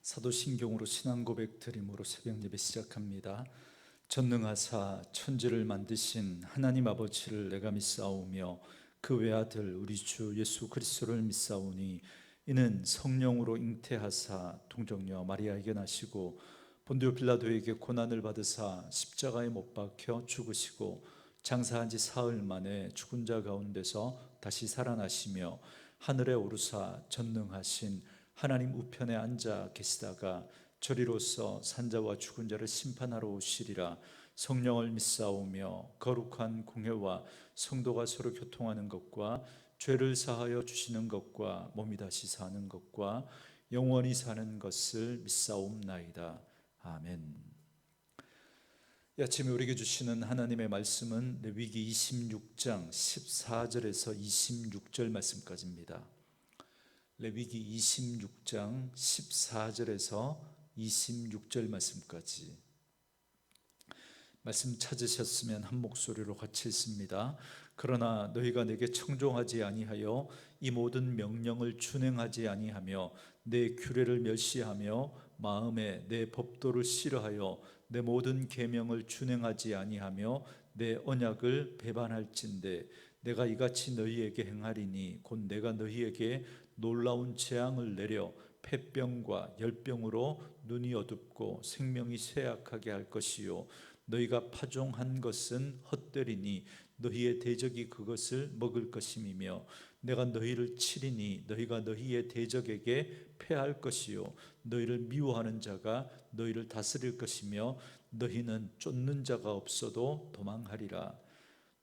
사도신경으로 신앙 고백 드림으로 새벽 예배 시작합니다. 전능하사 천지를 만드신 하나님 아버지를 내가 믿사오며 그 외아들 우리 주 예수 그리스도를 믿사오니 이는 성령으로 잉태하사 동정녀 마리아에게 나시고 본디오 빌라도에게 고난을 받으사 십자가에 못 박혀 죽으시고 장사한 지 사흘 만에 죽은 자 가운데서 다시 살아나시며 하늘에 오르사 전능하신 하나님 우편에 앉아 계시다가 저리로서 산자와 죽은 자를 심판하러 오시리라. 성령을 믿사오며 거룩한 공회와 성도가 서로 교통하는 것과 죄를 사하여 주시는 것과 몸이 다시 사는 것과 영원히 사는 것을 믿사옵나이다. 아멘. 이 아침에 우리에게 주시는 하나님의 말씀은 레위기 26장 14절에서 26절 말씀까지입니다. 레위기 26장 14절에서 26절 말씀까지. 말씀 찾으셨으면 한 목소리로 같이 읽습니다. 그러나 너희가 내게 청종하지 아니하여 이 모든 명령을 준행하지 아니하며 내 규례를 멸시하며 마음에 내 법도를 싫어하여 내 모든 계명을 준행하지 아니하며 내 언약을 배반할진대 내가 이같이 너희에게 행하리니 곧 내가 너희에게 놀라운 재앙을 내려 폐병과 열병으로 눈이 어둡고 생명이 쇠약하게 할 것이요 너희가 파종한 것은 헛되리니 너희의 대적이 그것을 먹을 것임이며 내가 너희를 치리니 너희가 너희의 대적에게 패할 것이요 너희를 미워하는 자가 너희를 다스릴 것이며 너희는 쫓는 자가 없어도 도망하리라.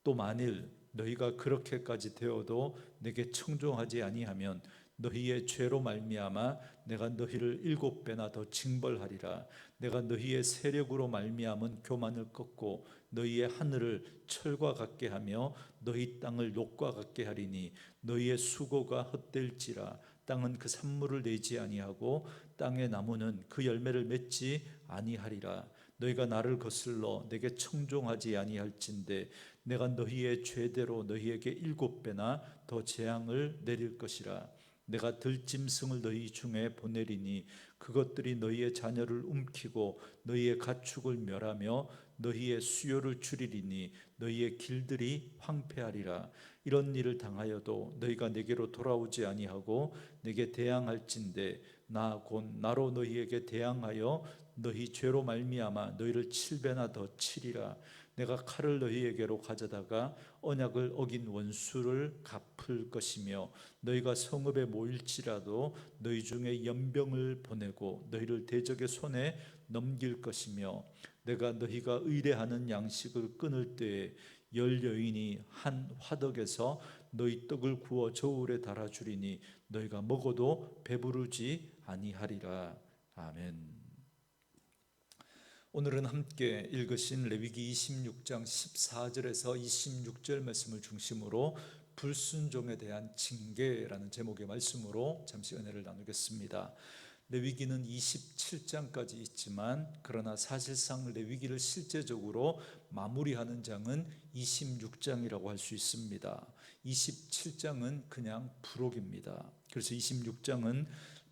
또 만일 너희가 그렇게까지 되어도 내게 청종하지 아니하면 너희의 죄로 말미암아 내가 너희를 7배나 더 징벌하리라. 내가 너희의 세력으로 말미암은 교만을 꺾고 너희의 하늘을 철과 같게 하며 너희 땅을 녹과 같게 하리니 너희의 수고가 헛될지라. 땅은 그 산물을 내지 아니하고 땅의 나무는 그 열매를 맺지 아니하리라. 너희가 나를 거슬러 내게 청종하지 아니할진대 내가 너희의 죄대로 너희에게 7배나 더 재앙을 내릴 것이라. 내가 들짐승을 너희 중에 보내리니 그것들이 너희의 자녀를 움키고 너희의 가축을 멸하며 너희의 수요를 줄이리니 너희의 길들이 황폐하리라. 이런 일을 당하여도 너희가 내게로 돌아오지 아니하고 내게 대항할진대 나 곧 나로 너희에게 대항하여 너희 죄로 말미암아 너희를 7배나 더 치리라. 내가 칼을 너희에게로 가져다가 언약을 어긴 원수를 갚을 것이며 너희가 성읍에 모일지라도 너희 중에 연병을 보내고 너희를 대적의 손에 넘길 것이며 내가 너희가 의뢰하는 양식을 끊을 때에 10여인이 한 화덕에서 너희 떡을 구워 저울에 달아주리니 너희가 먹어도 배부르지 아니하리라. 아멘. 오늘은 함께 읽으신 레위기 26장 14절에서 26절 말씀을 중심으로 불순종에 대한 징계라는 제목의 말씀으로 잠시 은혜를 나누겠습니다. 레위기는 27장까지 있지만 그러나 사실상 레위기를 실제적으로 마무리하는 장은 26장이라고 할 수 있습니다. 27장은 그냥 부록입니다. 그래서 26장은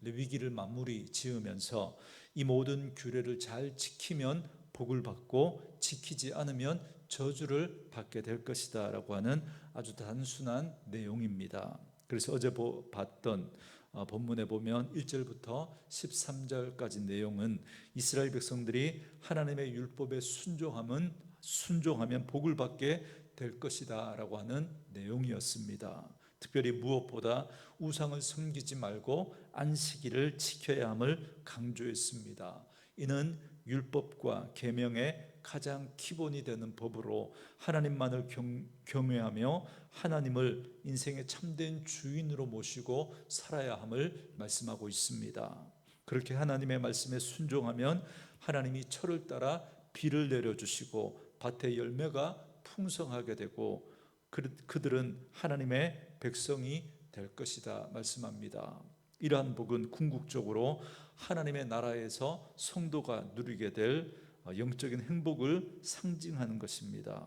레위기를 마무리 지으면서 이 모든 규례를 잘 지키면 복을 받고 지키지 않으면 저주를 받게 될 것이다 라고 하는 아주 단순한 내용입니다. 그래서 어제 봤던 본문에 보면 1절부터 13절까지 내용은 이스라엘 백성들이 하나님의 율법에 순종하면 복을 받게 될 것이다 라고 하는 내용이었습니다. 특별히 무엇보다 우상을 섬기지 말고 안식일을 지켜야 함을 강조했습니다. 이는 율법과 계명의 가장 기본이 되는 법으로 하나님만을 경외하며 하나님을 인생의 참된 주인으로 모시고 살아야 함을 말씀하고 있습니다. 그렇게 하나님의 말씀에 순종하면 하나님이 철을 따라 비를 내려주시고 밭의 열매가 풍성하게 되고 그들은 하나님의 백성이 될 것이다 말씀합니다. 이러한 복은 궁극적으로 하나님의 나라에서 성도가 누리게 될 영적인 행복을 상징하는 것입니다.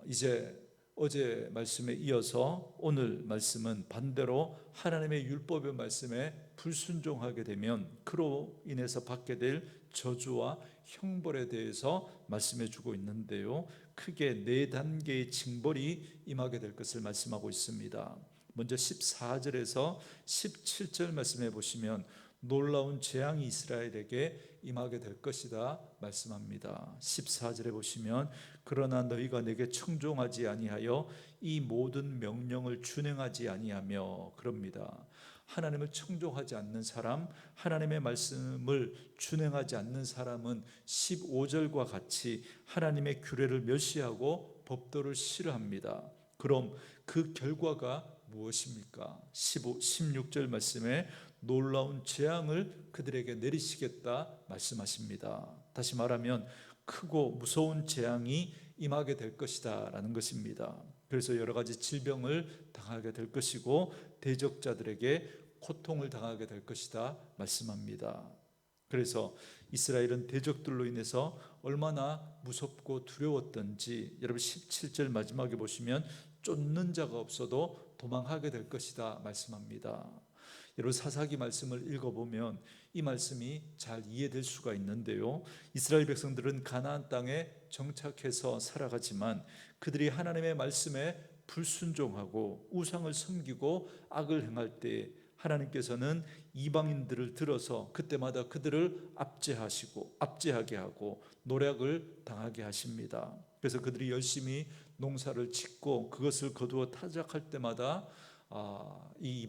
이제 어제 말씀에 이어서 오늘 말씀은 반대로 하나님의 율법의 말씀에 불순종하게 되면 그로 인해서 받게 될 저주와 형벌에 대해서 말씀해 주고 있는데요, 크게 4단계의 징벌이 임하게 될 것을 말씀하고 있습니다. 먼저 14절에서 17절 말씀해 보시면 놀라운 재앙이 이스라엘에게 임하게 될 것이다 말씀합니다. 14절에 보시면 그러나 너희가 내게 청종하지 아니하여 이 모든 명령을 준행하지 아니하며, 그럽니다. 하나님을 청종하지 않는 사람, 하나님의 말씀을 준행하지 않는 사람은 15절과 같이 하나님의 규례를 멸시하고 법도를 싫어합니다. 그럼 그 결과가 무엇입니까? 16절 말씀에 놀라운 재앙을 그들에게 내리시겠다 말씀하십니다. 다시 말하면 크고 무서운 재앙이 임하게 될 것이다 라는 것입니다. 그래서 여러 가지 질병을 당하게 될 것이고 대적자들에게 고통을 당하게 될 것이다 말씀합니다. 그래서 이스라엘은 대적들로 인해서 얼마나 무섭고 두려웠던지 여러분 17절 마지막에 보시면 쫓는 자가 없어도 도망하게 될 것이다 말씀합니다. 여러분 사사기 말씀을 읽어보면 이 말씀이 잘 이해될 수가 있는데요, 이스라엘 백성들은 가나안 땅에 정착해서 살아가지만 그들이 하나님의 말씀에 불순종하고 우상을 섬기고 악을 행할 때 하나님께서는 이방인들을 들어서 그때마다 그들을 압제하게 하고 노략을 당하게 하십니다. 그래서 그들이 열심히 농사를 짓고 그것을 거두어 타작할 때마다 이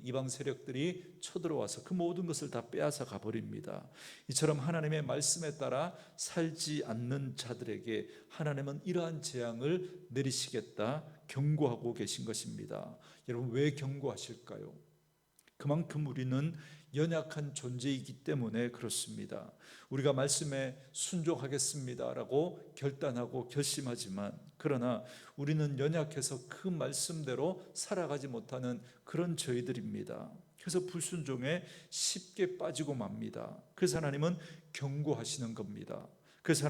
이방 세력들이 쳐들어와서 그 모든 것을 다 빼앗아 가버립니다. 이처럼 하나님의 말씀에 따라 살지 않는 자들에게 하나님은 이러한 재앙을 내리시겠다 경고하고 계신 것입니다. 여러분 왜 경고하실까요? 그만큼 우리는 연약한 존재이기 때문에 그렇습니다. 우리가 말씀에 순종하겠습니다라고 결단하고 결심하지만 그러나 우리는 연약해서 그 말씀대로 살아가지 못하는 그런 저희들입니다. 그래서 불순종에 쉽게 빠지고 맙니다. 그래서 하나님은 경고하시는 겁니다. 그래서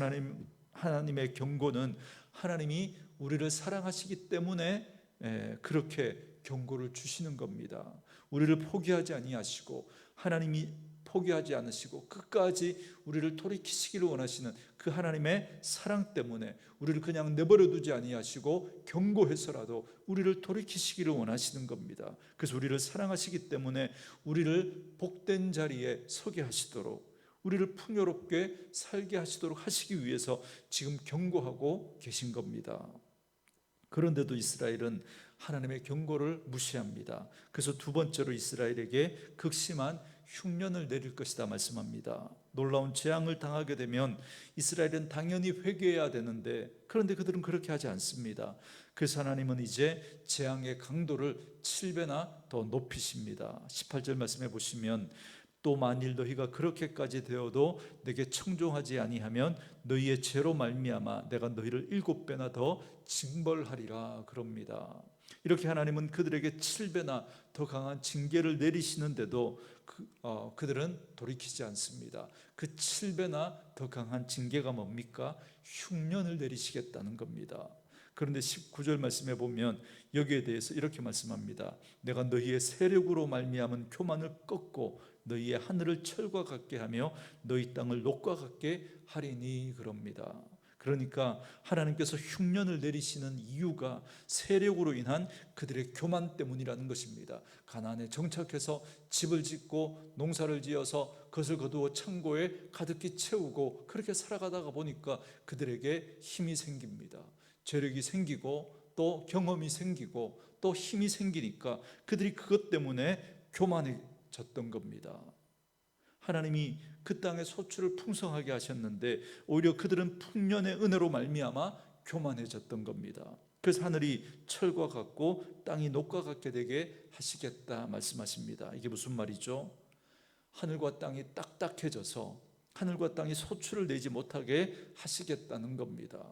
하나님의 경고는 하나님이 우리를 사랑하시기 때문에 그렇게 경고를 주시는 겁니다. 우리를 포기하지 아니하시고 하나님이 포기하지 않으시고 끝까지 우리를 돌이키시기를 원하시는 그 하나님의 사랑 때문에 우리를 그냥 내버려 두지 아니하시고 경고해서라도 우리를 돌이키시기를 원하시는 겁니다. 그래서 우리를 사랑하시기 때문에 우리를 복된 자리에 서게 하시도록, 우리를 풍요롭게 살게 하시도록 하시기 위해서 지금 경고하고 계신 겁니다. 그런데도 이스라엘은 하나님의 경고를 무시합니다. 그래서 두 번째로 이스라엘에게 극심한 흉년을 내릴 것이다 말씀합니다. 놀라운 재앙을 당하게 되면 이스라엘은 당연히 회개해야 되는데 그런데 그들은 그렇게 하지 않습니다. 그래서 하나님은 이제 재앙의 강도를 7배나 더 높이십니다. 18절 말씀해 보시면 또 만일 너희가 그렇게까지 되어도 내게 청종하지 아니하면 너희의 죄로 말미암아 내가 너희를 7배나 더 징벌하리라 그럽니다. 이렇게 하나님은 그들에게 7배나 더 강한 징계를 내리시는데도 그들은 돌이키지 않습니다. 그 7배나 더 강한 징계가 뭡니까? 흉년을 내리시겠다는 겁니다. 그런데 19절 말씀에 보면 여기에 대해서 이렇게 말씀합니다. 내가 너희의 세력으로 말미암은 교만을 꺾고 너희의 하늘을 철과 같게 하며 너희 땅을 녹과 같게 하리니 그럽니다. 그러니까 하나님께서 흉년을 내리시는 이유가 세력으로 인한 그들의 교만 때문이라는 것입니다. 가나안에 정착해서 집을 짓고 농사를 지어서 그것을 거두어 창고에 가득히 채우고 그렇게 살아가다가 보니까 그들에게 힘이 생깁니다. 재력이 생기고 또 경험이 생기고 또 힘이 생기니까 그들이 그것 때문에 교만해졌던 겁니다. 하나님이 그 땅에 소출을 풍성하게 하셨는데 오히려 그들은 풍년의 은혜로 말미암아 교만해졌던 겁니다. 그래서 하늘이 철과 같고 땅이 녹과 같게 되게 하시겠다 말씀하십니다. 이게 무슨 말이죠? 하늘과 땅이 딱딱해져서 하늘과 땅이 소출을 내지 못하게 하시겠다는 겁니다.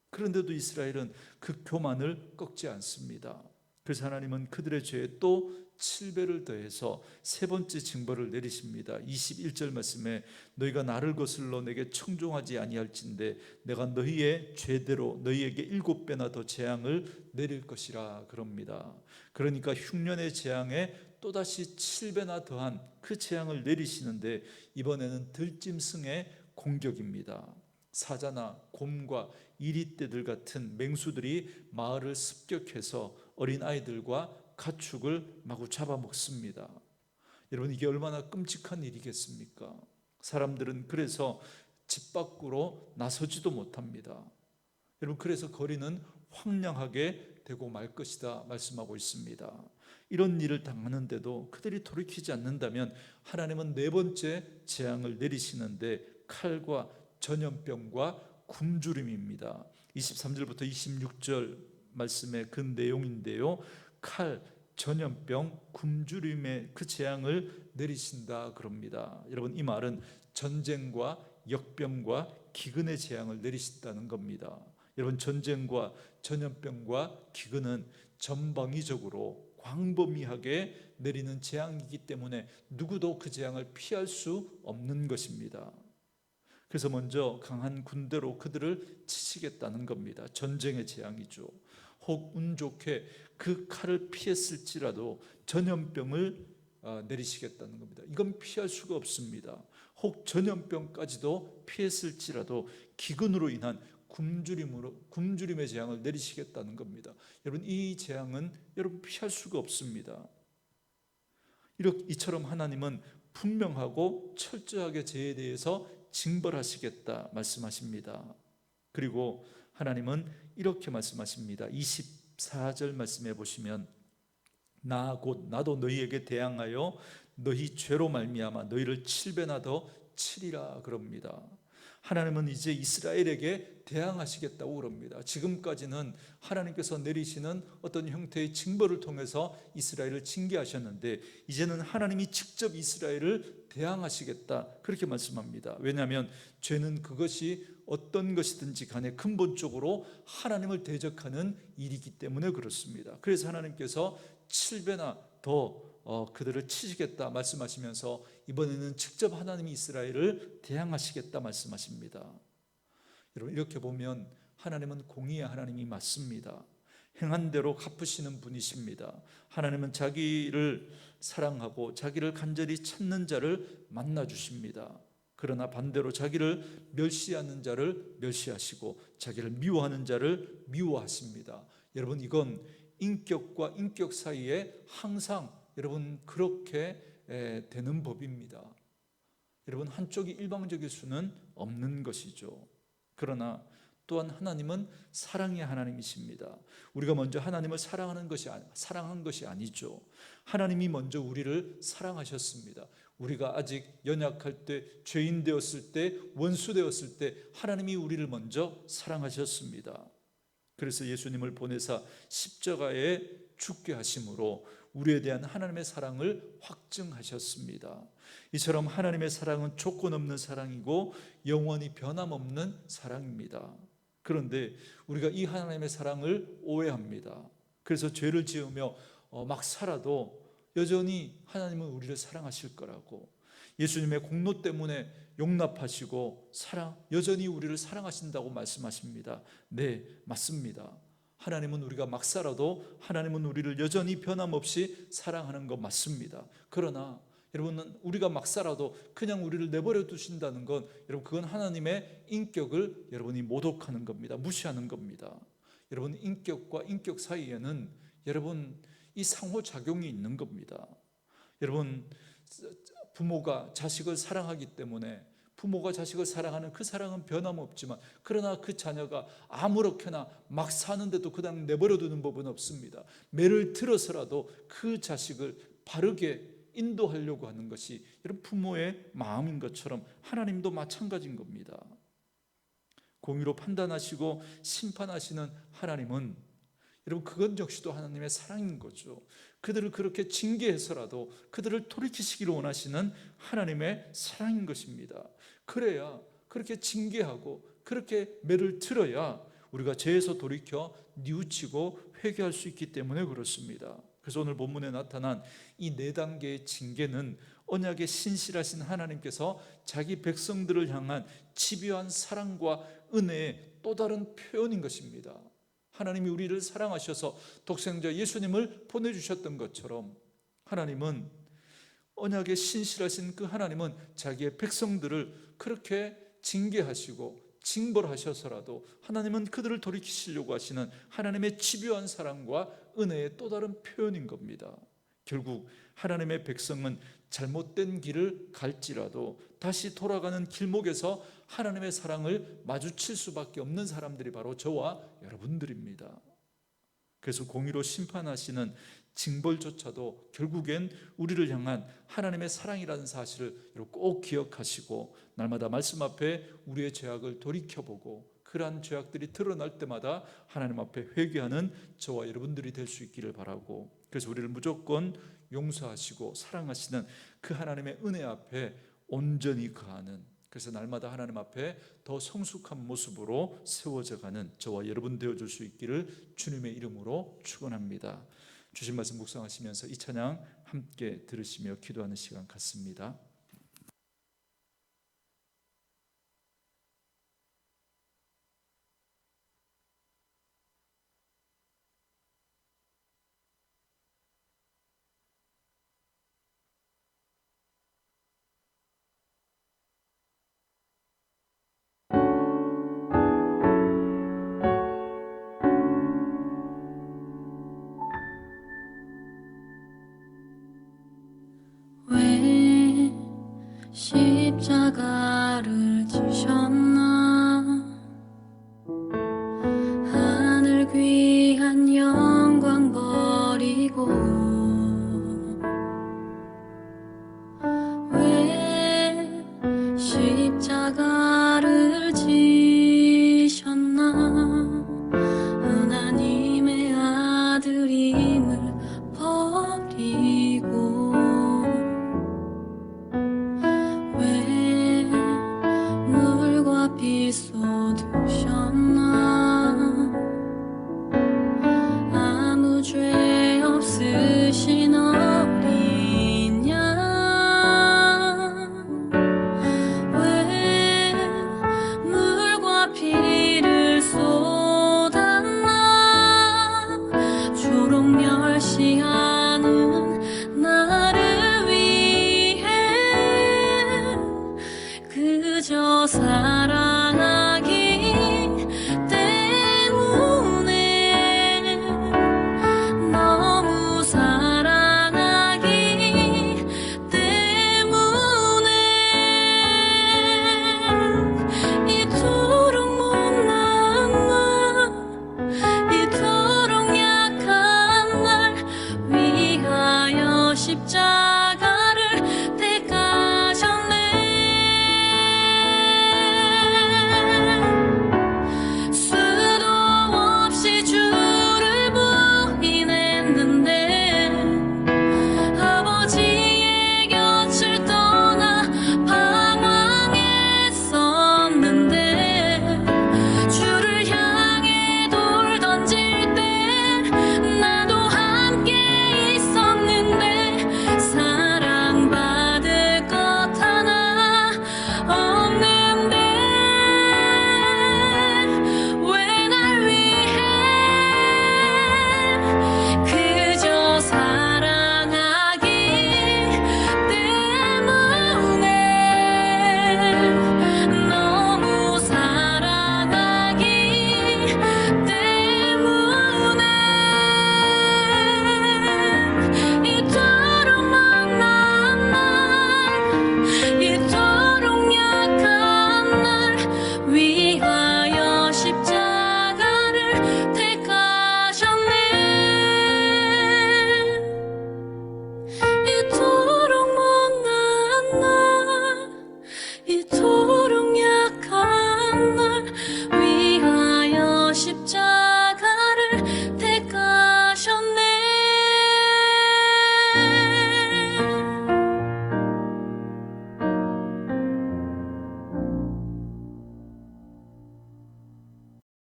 그런데도 이스라엘은 그 교만을 꺾지 않습니다. 그래서 하나님은 그들의 죄에 또 7배를 더해서 세 번째 징벌을 내리십니다. 21절 말씀에 너희가 나를 거슬러 내게 청종하지 아니할진대 내가 너희의 죄대로 너희에게 7배나 더 재앙을 내릴 것이라 그럽니다. 그러니까 흉년의 재앙에 또다시 7배나 더한 그 재앙을 내리시는데 이번에는 들짐승의 공격입니다. 사자나 곰과 이리떼들 같은 맹수들이 마을을 습격해서 어린아이들과 가축을 마구 잡아먹습니다. 여러분, 이게 얼마나 끔찍한 일이겠습니까? 사람들은 그래서 집 밖으로 나서지도 못합니다. 여러분, 그래서 거리는 황량하게 되고 말 것이다 말씀하고 있습니다. 이런 일을 당하는데도 그들이 돌이키지 않는다면 하나님은 네 번째 재앙을 내리시는데 칼과 전염병과 굶주림입니다. 23절부터 26절 말씀의 그 내용인데요, 칼, 전염병, 굶주림의 그 재앙을 내리신다 그럽니다. 여러분, 이 말은 전쟁과 역병과 기근의 재앙을 내리신다는 겁니다. 여러분, 전쟁과 전염병과 기근은 전방위적으로 광범위하게 내리는 재앙이기 때문에 누구도 그 재앙을 피할 수 없는 것입니다. 그래서 먼저 강한 군대로 그들을 치시겠다는 겁니다. 전쟁의 재앙이죠. 혹 운 좋게 그 칼을 피했을지라도 전염병을 내리시겠다는 겁니다. 이건 피할 수가 없습니다. 혹 전염병까지도 피했을지라도 기근으로 인한 굶주림의 재앙을 내리시겠다는 겁니다. 여러분, 이 재앙은 여러분 피할 수가 없습니다. 이처럼 하나님은 분명하고 철저하게 죄에 대해서 징벌하시겠다 말씀하십니다. 그리고 하나님은 이렇게 말씀하십니다. 24절 말씀해 보시면 나도 너희에게 대항하여 너희 죄로 말미암아 너희를 7배나 더 치리라 그럽니다. 하나님은 이제 이스라엘에게 대항하시겠다고 그럽니다. 지금까지는 하나님께서 내리시는 어떤 형태의 징벌을 통해서 이스라엘을 징계하셨는데 이제는 하나님이 직접 이스라엘을 대항하시겠다 그렇게 말씀합니다. 왜냐하면 죄는 그것이 어떤 것이든지 간에 근본적으로 하나님을 대적하는 일이기 때문에 그렇습니다. 그래서 하나님께서 7배나 더 그들을 치시겠다 말씀하시면서 이번에는 직접 하나님이 이스라엘을 대항하시겠다 말씀하십니다. 여러분, 이렇게 보면 하나님은 공의의 하나님이 맞습니다. 행한 대로 갚으시는 분이십니다. 하나님은 자기를 사랑하고 자기를 간절히 찾는 자를 만나 주십니다. 그러나 반대로 자기를 멸시하는 자를 멸시하시고 자기를 미워하는 자를 미워하십니다. 여러분, 이건 인격과 인격 사이에 항상 여러분 그렇게 되는 법입니다. 여러분, 한쪽이 일방적일 수는 없는 것이죠. 그러나 또한 하나님은 사랑의 하나님이십니다. 우리가 먼저 하나님을 사랑한 것이 아니죠. 하나님이 먼저 우리를 사랑하셨습니다. 우리가 아직 연약할 때, 죄인 되었을 때, 원수 되었을 때 하나님이 우리를 먼저 사랑하셨습니다. 그래서 예수님을 보내사 십자가에 죽게 하심으로 우리에 대한 하나님의 사랑을 확증하셨습니다. 이처럼 하나님의 사랑은 조건 없는 사랑이고 영원히 변함없는 사랑입니다. 그런데 우리가 이 하나님의 사랑을 오해합니다. 그래서 죄를 지으며 막 살아도 여전히 하나님은 우리를 사랑하실 거라고, 예수님의 공로 때문에 용납하시고 여전히 우리를 사랑하신다고 말씀하십니다. 네, 맞습니다. 하나님은 우리가 막 살아도 하나님은 우리를 여전히 변함없이 사랑하는 거 맞습니다. 그러나 여러분은 우리가 막 살아도 그냥 우리를 내버려 두신다는 건 여러분 그건 하나님의 인격을 여러분이 모독하는 겁니다. 무시하는 겁니다. 여러분, 인격과 인격 사이에는 여러분 이 상호작용이 있는 겁니다. 여러분, 부모가 자식을 사랑하기 때문에 부모가 자식을 사랑하는 그 사랑은 변함없지만 그러나 그 자녀가 아무렇게나 막 사는데도 그냥 내버려두는 법은 없습니다. 매를 들어서라도 그 자식을 바르게 인도하려고 하는 것이 여러분 부모의 마음인 것처럼 하나님도 마찬가지인 겁니다. 공의로 판단하시고 심판하시는 하나님은 여러분 그건 역시도 하나님의 사랑인 거죠. 그들을 그렇게 징계해서라도 그들을 돌이키시기를 원하시는 하나님의 사랑인 것입니다. 그래야 그렇게 징계하고 그렇게 매를 들어야 우리가 죄에서 돌이켜 뉘우치고 회개할 수 있기 때문에 그렇습니다. 그래서 오늘 본문에 나타난 이 네 단계의 징계는 언약의 신실하신 하나님께서 자기 백성들을 향한 집요한 사랑과 은혜의 또 다른 표현인 것입니다. 하나님이 우리를 사랑하셔서 독생자 예수님을 보내주셨던 것처럼 하나님은, 언약의 신실하신 그 하나님은 자기의 백성들을 그렇게 징계하시고 징벌하셔서라도 하나님은 그들을 돌이키시려고 하시는 하나님의 집요한 사랑과 은혜의 또 다른 표현인 겁니다. 결국 하나님의 백성은 잘못된 길을 갈지라도 다시 돌아가는 길목에서 하나님의 사랑을 마주칠 수밖에 없는 사람들이 바로 저와 여러분들입니다. 그래서 공의로 심판하시는 징벌조차도 결국엔 우리를 향한 하나님의 사랑이라는 사실을 꼭 기억하시고 날마다 말씀 앞에 우리의 죄악을 돌이켜보고 그러한 죄악들이 드러날 때마다 하나님 앞에 회개하는 저와 여러분들이 될 수 있기를 바라고, 그래서 우리를 무조건 용서하시고 사랑하시는 그 하나님의 은혜 앞에 온전히 거하는, 그래서 날마다 하나님 앞에 더 성숙한 모습으로 세워져가는 저와 여러분 되어줄 수 있기를 주님의 이름으로 축원합니다. 주신 말씀 묵상하시면서 이 찬양 함께 들으시며 기도하는 시간 갖습니다. 왜 십자가를 지셨나, 하늘 귀한 영광 버리고 왜 십자가를 지셨나, 하나님의 아들임을 버리고 왜 물과 피 쏟으셨나, 아무 죄 없으신 어린 양 왜 물과 피를 쏟았나, 주로 멸시하는 나를 위해 그저 사랑